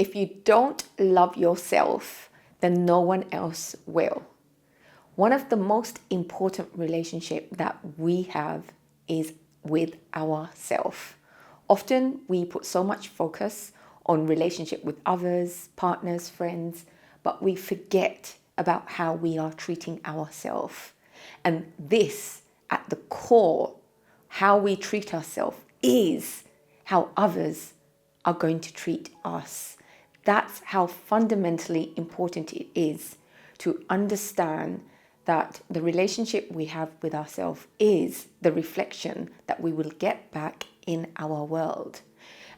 If you don't love yourself, then no one else will. One of the most important relationships that we have is with ourselves. Often we put so much focus on relationship with others, partners, friends, but we forget about how we are treating ourselves. And this, at the core, how we treat ourselves is how others are going to treat us. That's how fundamentally important it is to understand that the relationship we have with ourselves is the reflection that we will get back in our world.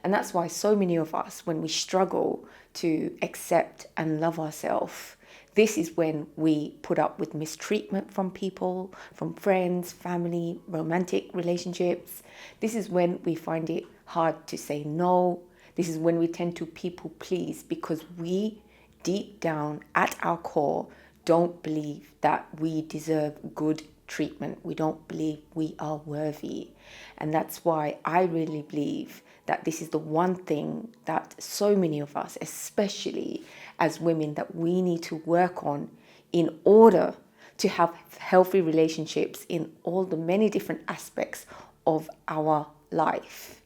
And that's why so many of us, when we struggle to accept and love ourselves, this is when we put up with mistreatment from people, from friends, family, romantic relationships. This is when we find it hard to say no. This is when we tend to people please because we, deep down at our core, don't believe that we deserve good treatment. We don't believe we are worthy. And that's why I really believe that this is the one thing that so many of us, especially as women, that we need to work on in order to have healthy relationships in all the many different aspects of our life.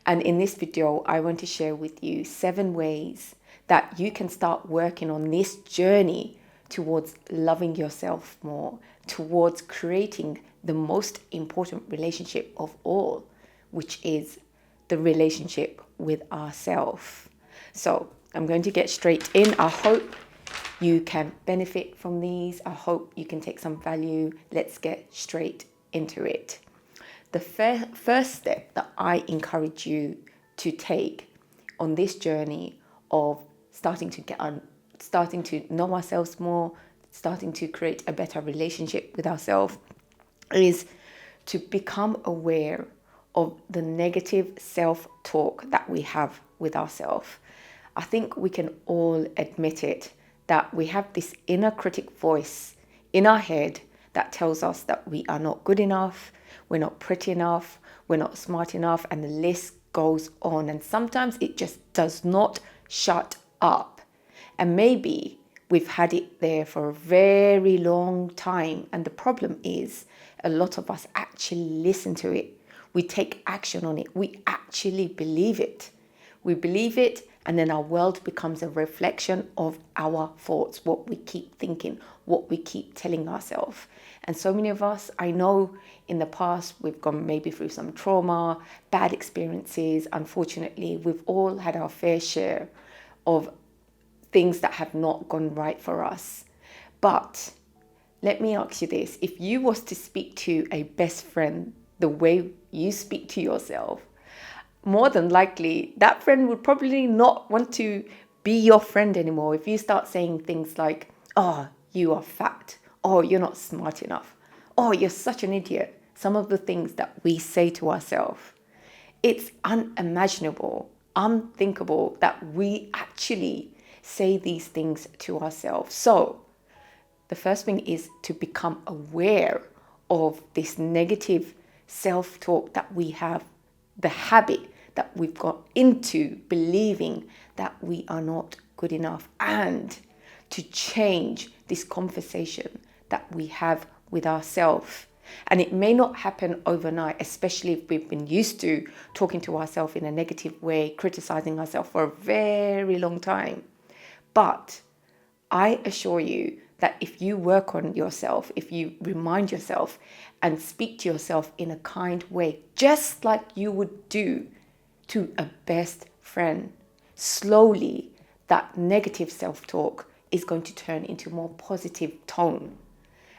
And in this video, I want to share with you 7 ways that you can start working on this journey towards loving yourself more, towards creating the most important relationship of all, which is the relationship with ourselves. So I'm going to get straight in. I hope you can benefit from these. I hope you can take some value. Let's get straight into it. The first step that I encourage you to take on this journey of starting to know ourselves more, starting to create a better relationship with ourselves, is to become aware of the negative self-talk that we have with ourselves. I think we can all admit it, that we have this inner critic voice in our head that tells us that we are not good enough, we're not pretty enough, we're not smart enough, and the list goes on. And sometimes it just does not shut up. And maybe we've had it there for a very long time. And the problem is a lot of us actually listen to it. We take action on it. We actually believe it. We believe it, and then our world becomes a reflection of our thoughts, what we keep thinking, what we keep telling ourselves. And so many of us, I know in the past, we've gone maybe through some trauma, bad experiences. Unfortunately, we've all had our fair share of things that have not gone right for us. But let me ask you this. If you was to speak to a best friend the way you speak to yourself, more than likely that friend would probably not want to be your friend anymore. If you start saying things like, oh, you are fat, oh, you're not smart enough, oh, you're such an idiot. Some of the things that we say to ourselves, it's unimaginable, unthinkable that we actually say these things to ourselves. So the first thing is to become aware of this negative self-talk that we have, the habit that we've got into believing that we are not good enough, and to change this conversation that we have with ourselves. And it may not happen overnight, especially if we've been used to talking to ourselves in a negative way, criticizing ourselves for a very long time. But I assure you that if you work on yourself, if you remind yourself and speak to yourself in a kind way, just like you would do to a best friend, slowly that negative self-talk is going to turn into more positive tone.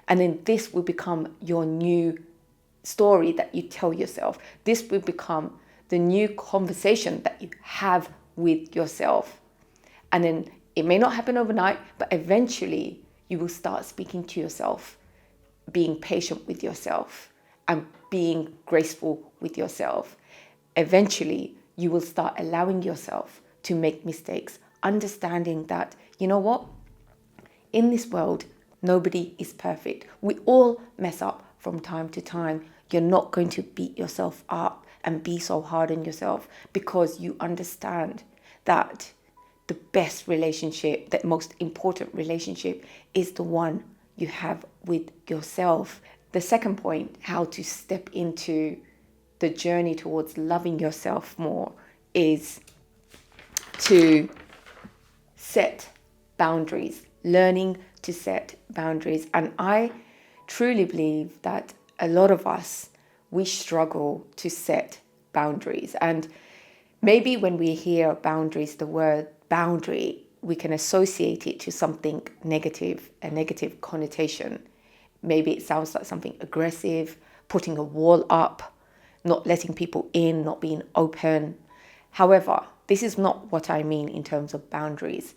And then this will become your new story that you tell yourself. This will become the new conversation that you have with yourself. And then it may not happen overnight, but eventually you will start speaking to yourself, being patient with yourself, and being graceful with yourself. Eventually, you will start allowing yourself to make mistakes, understanding that, you know what? In this world, nobody is perfect. We all mess up from time to time. You're not going to beat yourself up and be so hard on yourself, because you understand that the best relationship, the most important relationship is the one you have with yourself. The second point, how to step into the journey towards loving yourself more, is to set boundaries, learning to set boundaries. And I truly believe that a lot of us, we struggle to set boundaries. And maybe when we hear boundaries, the word boundary, we can associate it to something negative, a negative connotation. Maybe it sounds like something aggressive, putting a wall up, not letting people in, not being open. However, this is not what I mean in terms of boundaries.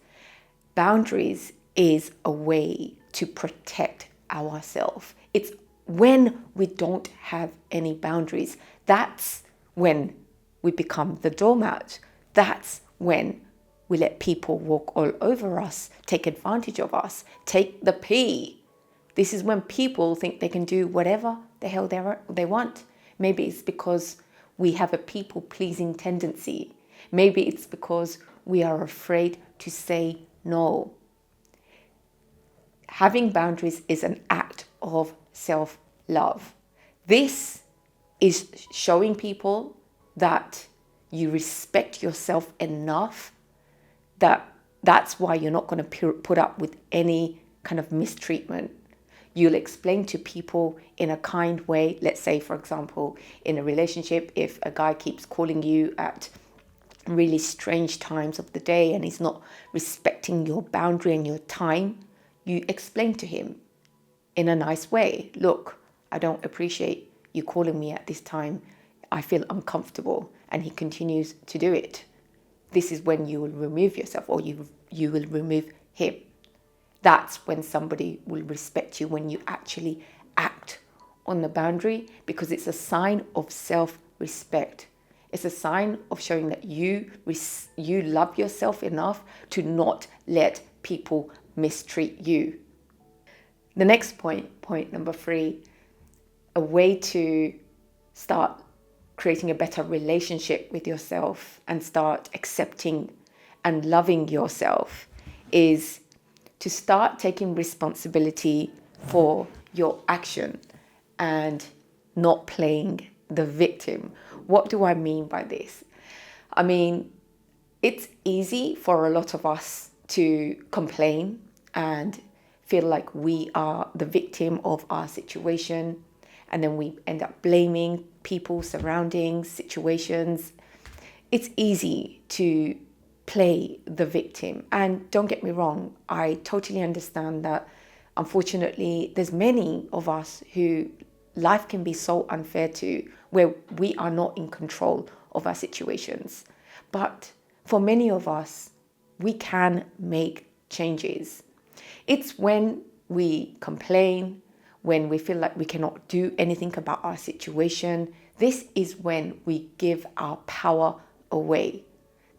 Boundaries is a way to protect ourselves. It's when we don't have any boundaries, that's when we become the doormat. That's when we let people walk all over us, take advantage of us, take the pee. This is when people think they can do whatever the hell they want. Maybe it's because we have a people-pleasing tendency. Maybe it's because we are afraid to say no. Having boundaries is an act of self-love. This is showing people that you respect yourself enough that's why you're not going to put up with any kind of mistreatment. You'll explain to people in a kind way. Let's say, for example, in a relationship, if a guy keeps calling you at really strange times of the day and he's not respecting your boundary and your time, you explain to him in a nice way, look, I don't appreciate you calling me at this time. I feel uncomfortable. And he continues to do it. This is when you will remove yourself, or you will remove him. That's when somebody will respect you, when you actually act on the boundary, because it's a sign of self-respect. It's a sign of showing that you love yourself enough to not let people mistreat you. The next point number 3, a way to start creating a better relationship with yourself and start accepting and loving yourself is to start taking responsibility for your action and not playing the victim. What do I mean by this? I mean, it's easy for a lot of us to complain and feel like we are the victim of our situation, and then we end up blaming people, surroundings, situations. It's easy to play the victim. And don't get me wrong, I totally understand that unfortunately there's many of us who life can be so unfair to, where we are not in control of our situations. But for many of us, we can make changes. It's when we complain, when we feel like we cannot do anything about our situation. This is when we give our power away.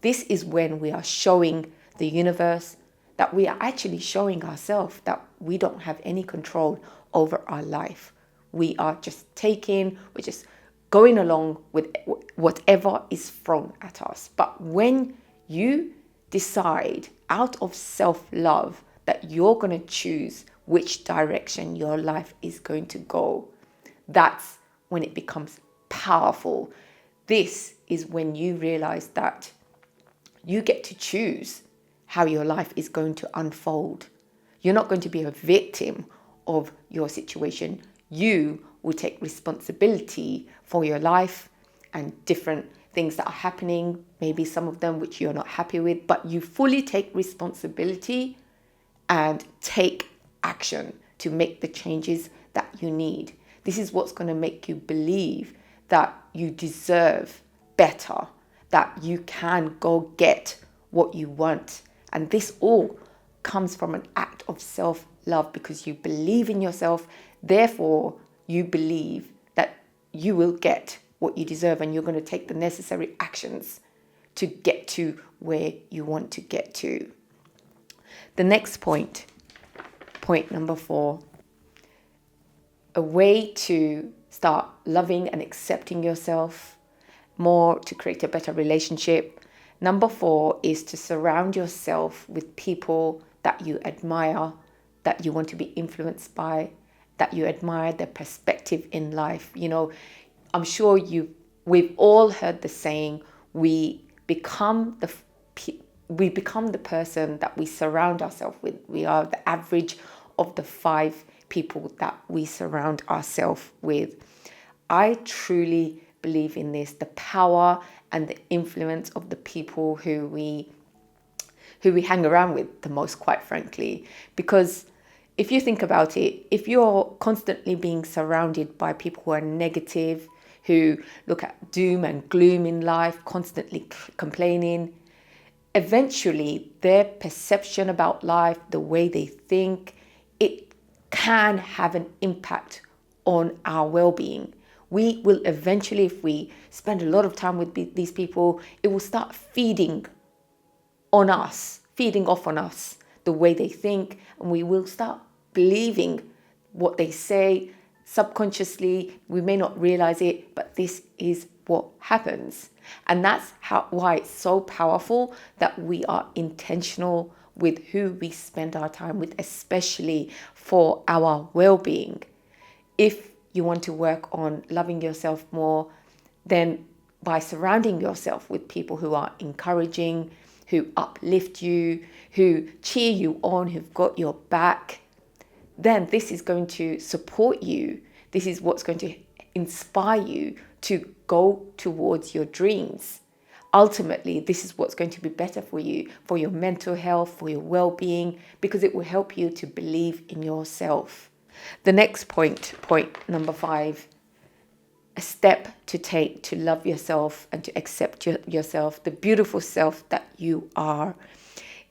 This is when we are showing the universe that we are actually showing ourselves that we don't have any control over our life. We are just we're just going along with whatever is thrown at us. But when you decide out of self-love that you're going to choose which direction your life is going to go, that's when it becomes powerful. This is when you realize that you get to choose how your life is going to unfold. You're not going to be a victim of your situation. You will take responsibility for your life and different things that are happening, maybe some of them which you're not happy with, but you fully take responsibility and take action to make the changes that you need. This is what's going to make you believe that you deserve better, that you can go get what you want. And this all comes from an act of self-love, because you believe in yourself, therefore you believe that you will get what you deserve, and you're going to take the necessary actions to get to where you want to get to. The next point number 4, a way to start loving and accepting yourself more, to create a better relationship Number 4 is to surround yourself with people that you admire, that you want to be influenced by, that you admire their perspective in life. I'm sure we've all heard the saying, we become the person that we surround ourselves with. We are the average of the 5 people that we surround ourselves with. I truly believe in this, the power and the influence of the people who we hang around with the most, quite frankly. Because if you think about it, if you're constantly being surrounded by people who are negative, who look at doom and gloom in life, constantly complaining, eventually their perception about life, the way they think, it can have an impact on our well-being. We will eventually, if we spend a lot of time with these people, it will start feeding off on us, the way they think, and we will start believing what they say subconsciously. We may not realize it, but this is what happens. And that's why it's so powerful that we are intentional with who we spend our time with, especially for our well-being. If you want to work on loving yourself more, then by surrounding yourself with people who are encouraging, who uplift you, who cheer you on, who've got your back, then this is going to support you. This is what's going to inspire you to go towards your dreams. Ultimately, this is what's going to be better for you, for your mental health, for your well-being, because it will help you to believe in yourself. The next point number 5, a step to take to love yourself and to accept yourself, the beautiful self that you are,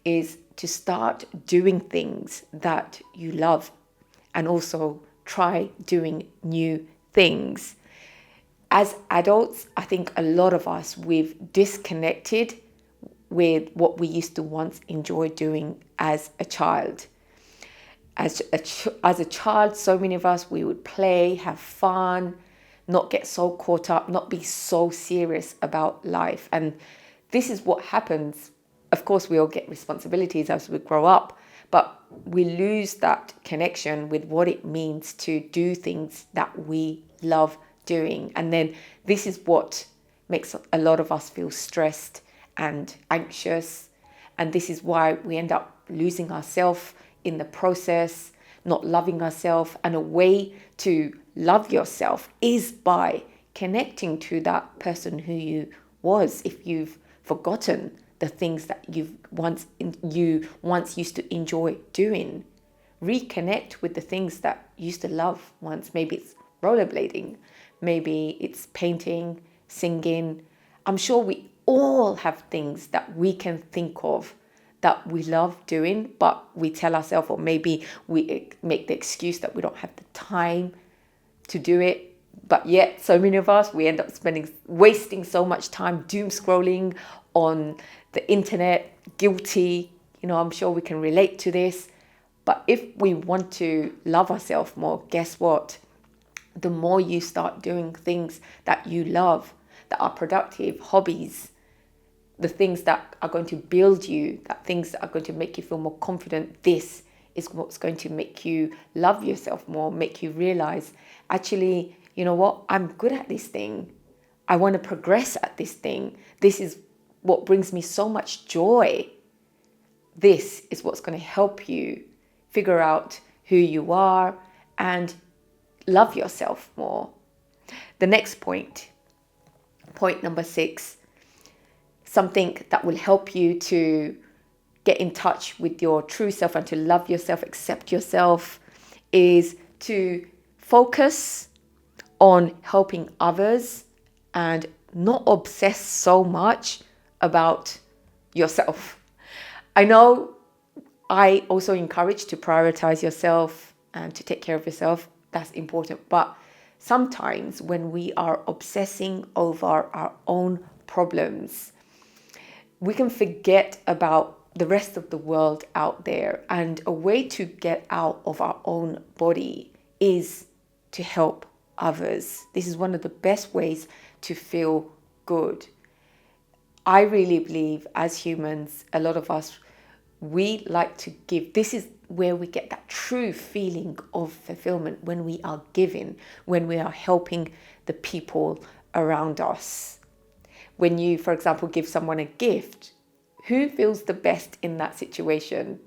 is to start doing things that you love and also try doing new things. As adults, I think a lot of us, we've disconnected with what we used to once enjoy doing as a child. As a child, so many of us, we would play, have fun, not get so caught up, not be so serious about life. And this is what happens. Of course, we all get responsibilities as we grow up, but we lose that connection with what it means to do things that we love doing. And then this is what makes a lot of us feel stressed and anxious. And this is why we end up losing ourselves in the process, not loving ourselves. And a way to love yourself is by connecting to that person who you was. If you've forgotten the things that you once used to enjoy doing, reconnect with the things that you used to love once. Maybe it's rollerblading, maybe it's painting, singing. I'm sure we all have things that we can think of that we love doing, but we tell ourselves, or maybe we make the excuse that we don't have the time to do it. But yet, so many of us, we end up wasting so much time doom scrolling on the internet, guilty. I'm sure we can relate to this. But if we want to love ourselves more, guess what? The more you start doing things that you love, that are productive, hobbies, the things that are going to build you, that things that are going to make you feel more confident, this is what's going to make you love yourself more, make you realize, actually, you know what? I'm good at this thing. I want to progress at this thing. This is what brings me so much joy. This is what's going to help you figure out who you are and love yourself more. The next point number 6, something that will help you to get in touch with your true self and to love yourself, accept yourself, is to focus on helping others and not obsess so much about yourself. I know I also encourage to prioritize yourself and to take care of yourself. That's important. But sometimes when we are obsessing over our own problems, we can forget about the rest of the world out there. And a way to get out of our own body is to help others. This is one of the best ways to feel good. I really believe as humans, a lot of us, we like to give. This is where we get that true feeling of fulfillment, when we are giving, when we are helping the people around us. When you, for example, give someone a gift, who feels the best in that situation?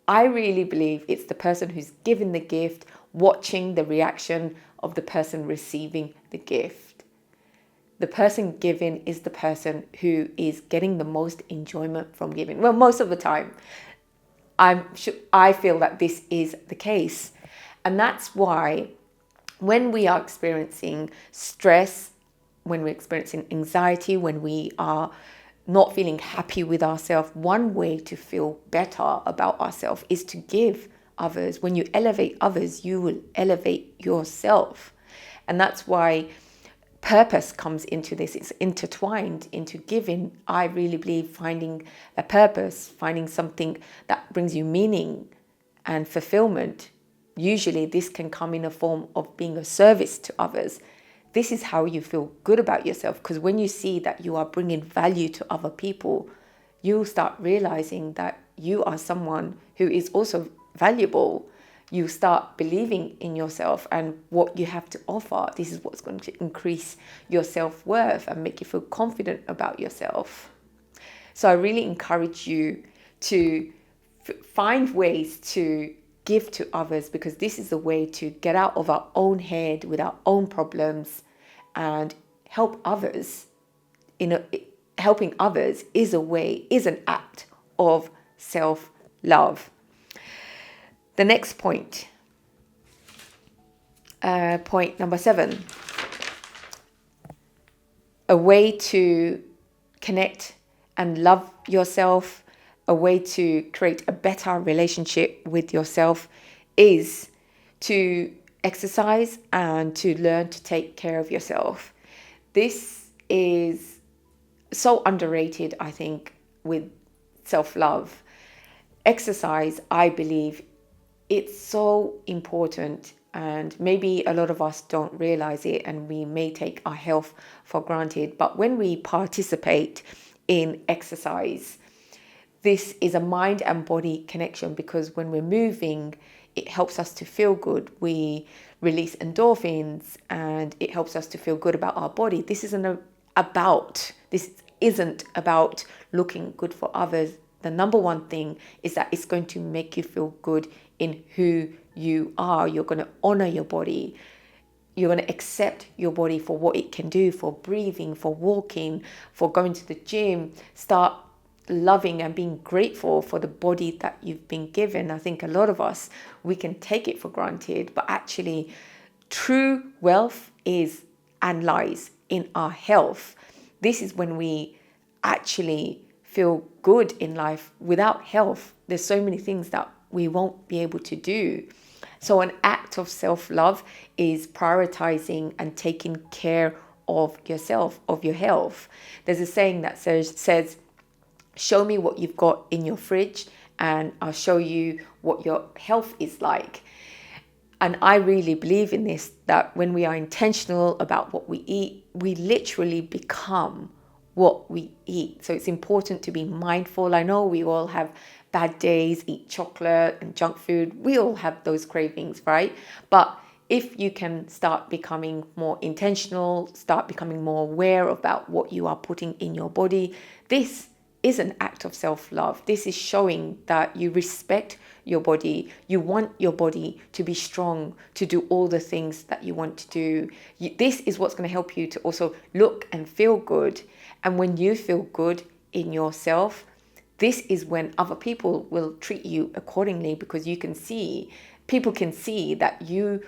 I really believe it's the person who's given the gift, watching the reaction of the person receiving the gift. The person giving is the person who is getting the most enjoyment from giving. Well, most of the time, I feel that this is the case. And that's why when we are experiencing stress, when we're experiencing anxiety, when we are not feeling happy with ourselves, one way to feel better about ourselves is to give others. When you elevate others, you will elevate yourself. And that's why purpose comes into this. It's intertwined into giving. I really believe finding a purpose, finding something that brings you meaning and fulfillment. Usually this can come in a form of being a service to others. This is how you feel good about yourself, because when you see that you are bringing value to other people, you'll start realizing that you are someone who is also valuable. You start believing in yourself and what you have to offer. This is what's going to increase your self-worth and make you feel confident about yourself. So I really encourage you to find ways to give to others, because this is a way to get out of our own head with our own problems and help others. Helping others is an act of self-love. The next point, point number 7, a way to connect and love yourself, a way to create a better relationship with yourself, is to exercise and to learn to take care of yourself. This is so underrated, I think, with self-love. Exercise, I believe, it's so important, and maybe a lot of us don't realize it, and we may take our health for granted. But when we participate in exercise, this is a mind and body connection, because when we're moving, it helps us to feel good. We release endorphins and it helps us to feel good about our body. This isn't about looking good for others. The number one thing is that it's going to make you feel good in who you are. You're going to honor your body. You're going to accept your body for what it can do, for breathing, for walking, for going to the gym. Start loving and being grateful for the body that you've been given. I think a lot of us, we can take it for granted, but actually true wealth is and lies in our health. This is when we actually feel good in life. Without health, there's so many things that we won't be able to do. So an act of self-love is prioritizing and taking care of yourself, of your health. There's a saying that says, show me what you've got in your fridge and I'll show you what your health is like. And I really believe in this, that when we are intentional about what we eat, we literally become what we eat. So it's important to be mindful. I know we all have bad days, eat chocolate and junk food. We all have those cravings, right? But if you can start becoming more intentional, start becoming more aware about what you are putting in your body, this is an act of self-love. This is showing that you respect your body. You want your body to be strong, to do all the things that you want to do. This is what's going to help you to also look and feel good. And when you feel good in yourself, this is when other people will treat you accordingly, because people can see that you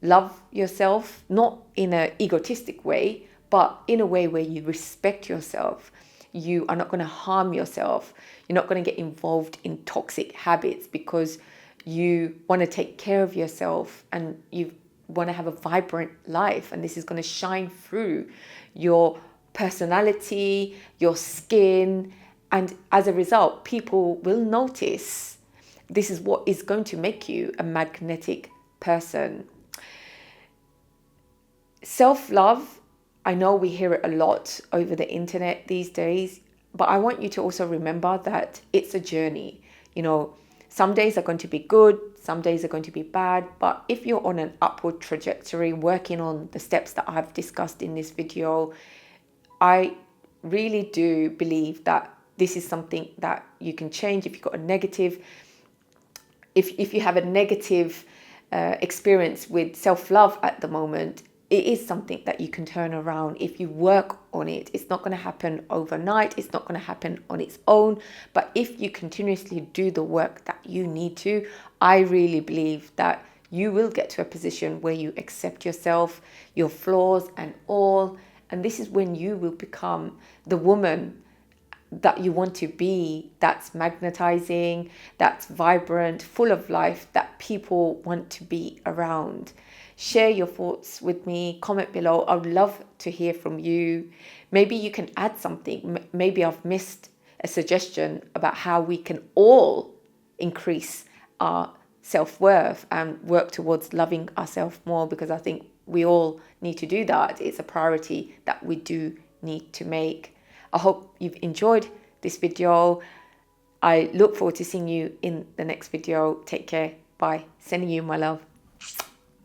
love yourself, not in an egotistic way, but in a way where you respect yourself. You are not going to harm yourself. You're not going to get involved in toxic habits, because you want to take care of yourself and you want to have a vibrant life. And this is going to shine through your personality, your skin. And as a result, people will notice. This is what is going to make you a magnetic person. Self-love, I know we hear it a lot over the internet these days. But I want you to also remember that it's a journey. You know, some days are going to be good, some days are going to be bad. But if you're on an upward trajectory, working on the steps that I've discussed in this video, I really do believe that this is something that you can change. If you've got a negative, if you have a negative experience with self-love at the moment, it is something that you can turn around if you work on it. It's not going to happen overnight. It's not going to happen on its own. But if you continuously do the work that you need to, I really believe that you will get to a position where you accept yourself, your flaws and all. And this is when you will become the woman that you want to be, that's magnetizing, that's vibrant, full of life, that people want to be around. Share your thoughts with me, comment below. I would love to hear from you. Maybe you can add something. Maybe I've missed a suggestion about how we can all increase our self-worth and work towards loving ourselves more, because I think we all need to do that. It's a priority that we do need to make. I hope you've enjoyed this video. I look forward to seeing you in the next video. Take care. Bye. Sending you my love.